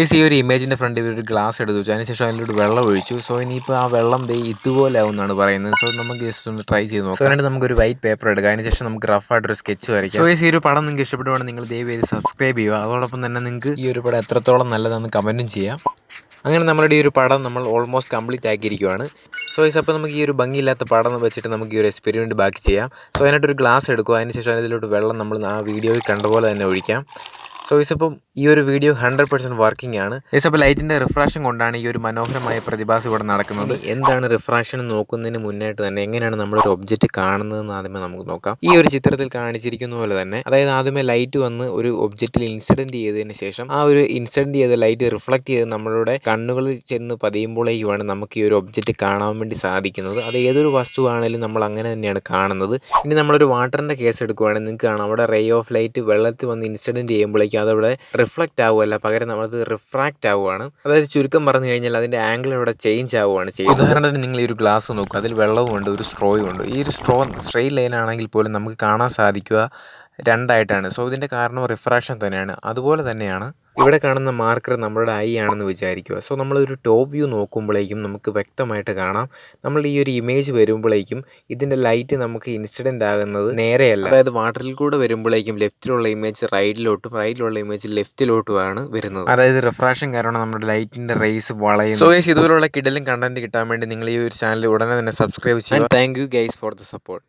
ഈ ഒരു ഇമേജിൻ്റെ ഫ്രണ്ട് ഒരു ഗ്ലാസ് എടുത്തു വെച്ചു, അതിനുശേഷം അതിലോട്ട് വെള്ളം ഒഴിച്ചു. സോ ഇനിയിപ്പോൾ ആ വെള്ളം ഇതുപോലെ ആവും എന്നാണ് പറയുന്നത്. സോ നമുക്ക് ജസ്റ്റ് ഒന്ന് ട്രൈ ചെയ്ത് നോക്കാം. സോ അതിനായിട്ട് നമുക്കൊരു വൈറ്റ് പേപ്പർ എടുക്കാം, അതിനുശേഷം നമുക്ക് റഫായിട്ടൊരു സ്കെച്ച് വരയ്ക്കാം. സോ ഈ ഒരു പടം നിങ്ങൾക്ക് ഇഷ്ടപ്പെടുവാണെങ്കിൽ നിങ്ങൾ ദയവേത് സബ്സ്ക്രൈബ് ചെയ്യുക. അതോടൊപ്പം തന്നെ നിങ്ങൾക്ക് ഈ ഒരു പടം എത്രത്തോളം നല്ലതാണെന്ന് കമൻറ്റും ചെയ്യാം. അങ്ങനെ നമ്മുടെ ഈ ഒരു പടം നമ്മൾ ഓൾമോസ്റ്റ് കംപ്ലീറ്റ് ആക്കിയിരിക്കുകയാണ്. സോ അപ്പോൾ നമുക്ക് ഈ ഒരു ഭംഗിയില്ലാത്ത പടം വെച്ചിട്ട് നമുക്ക് ഈ ഒരു എക്സ്പെരിമെൻറ്റ് ബാക്കി ചെയ്യാം. സോ അതിനായിട്ടൊരു ഗ്ലാസ് എടുക്കുക, അതിനുശേഷം അതിലോട്ട് വെള്ളം നമ്മൾ ആ വീഡിയോയിൽ കണ്ടപോലെ തന്നെ ഒഴിക്കാം. സോ ഇപ്പം ഈ ഒരു വീഡിയോ 100% വർക്കിംഗ് ആണ്. അപ്പോൾ ലൈറ്റിൻ്റെ റിഫ്രാക്ഷൻ കൊണ്ടാണ് ഈ ഒരു മനോഹരമായ പ്രതിഭാസം ഇവിടെ നടക്കുന്നത്. എന്താണ് റിഫ്രാക്ഷൻ നോക്കുന്നതിന് മുന്നായിട്ട് തന്നെ എങ്ങനെയാണ് നമ്മളൊരു ഒബ്ജക്റ്റ് കാണുന്നതെന്ന് ആദ്യമേ നമുക്ക് നോക്കാം. ഈ ഒരു ചിത്രത്തിൽ കാണിച്ചിരിക്കുന്ന പോലെ തന്നെ, അതായത് ആദ്യമേ ലൈറ്റ് വന്ന് ഒരു ഒബ്ജക്റ്റിൽ ഇൻസിഡൻറ്റ് ചെയ്തതിന് ശേഷം ആ ഒരു ഇൻസിഡൻറ്റ് ചെയ്ത ലൈറ്റ് റിഫ്ലക്റ്റ് ചെയ്ത് നമ്മളുടെ കണ്ണുകളിൽ ചെന്ന് പതിയുമ്പോഴേക്കുമാണ് നമുക്ക് ഈ ഒരു ഒബ്ജക്റ്റ് കാണാൻ വേണ്ടി സാധിക്കുന്നത്. അത് ഏതൊരു വസ്തുവാണെങ്കിലും നമ്മൾ അങ്ങനെ തന്നെയാണ് കാണുന്നത്. ഇനി നമ്മളൊരു വാട്ടറിൻ്റെ കേസ് എടുക്കുകയാണെങ്കിൽ നിങ്ങൾക്ക് കാണാം, അവിടെ റേ ഓഫ് ലൈറ്റ് വെള്ളത്തിൽ വന്ന് ഇൻസിഡൻറ്റ് ചെയ്യുമ്പോഴേക്കും അതവിടെ റിഫ്ലക്റ്റ് ആവുകയല്ല, പകരം നമ്മളത് റിഫ്രാക്റ്റ് ആവുകയാണ്. അതായത് ചുരുക്കം പറഞ്ഞു കഴിഞ്ഞാൽ അതിൻ്റെ ആംഗിൾ ഇവിടെ ചേഞ്ച് ആവുകയാണ് ചെയ്യുന്നത്. ഉദാഹരണത്തിന് നിങ്ങൾ ഈ ഒരു ഗ്ലാസ് നോക്കുക, അതിൽ വെള്ളവുമുണ്ട്, ഒരു സ്ട്രോയും ഉണ്ട്. ഈ ഒരു സ്ട്രോ സ്ട്രെയിറ്റ് ലൈൻ ആണെങ്കിൽ പോലും നമുക്ക് കാണാൻ സാധിക്കുക രണ്ടായിട്ടാണ്. സോ ഇതിൻ്റെ കാരണം റിഫ്രാക്ഷൻ തന്നെയാണ്. അതുപോലെ തന്നെയാണ് ഇവിടെ കാണുന്ന മാർക്കർ നമ്മുടെ ഐ ആണെന്ന് വിചാരിക്കുക. സോ നമ്മളൊരു ടോപ്പ് വ്യൂ നോക്കുമ്പോഴേക്കും നമുക്ക് വ്യക്തമായിട്ട് കാണാം, നമ്മൾ ഈ ഒരു ഇമേജ് വരുമ്പോഴേക്കും ഇതിൻ്റെ ലൈറ്റ് നമുക്ക് ഇൻസിഡൻ്റ് ആകുന്നത് നേരെയല്ല. അതായത് വാട്ടറിൽ കൂടെ വരുമ്പോഴേക്കും ലെഫ്റ്റിലുള്ള ഇമേജ് റൈറ്റിലോട്ടും റൈറ്റിലുള്ള ഇമേജ് ലെഫ്റ്റിലോട്ടുമാണ് വരുന്നത്. അതായത് റിഫ്രാക്ഷൻ കാരണം നമ്മുടെ ലൈറ്റിൻ്റെ റേസ് വളയും. സോ ഇതുപോലുള്ള കിടലും കണ്ടന്റ് കിട്ടാൻ വേണ്ടി നിങ്ങൾ ഈ ഒരു ചാനൽ ഉടനെ തന്നെ സബ്സ്ക്രൈബ് ചെയ്യുക. Thank you guys for the support.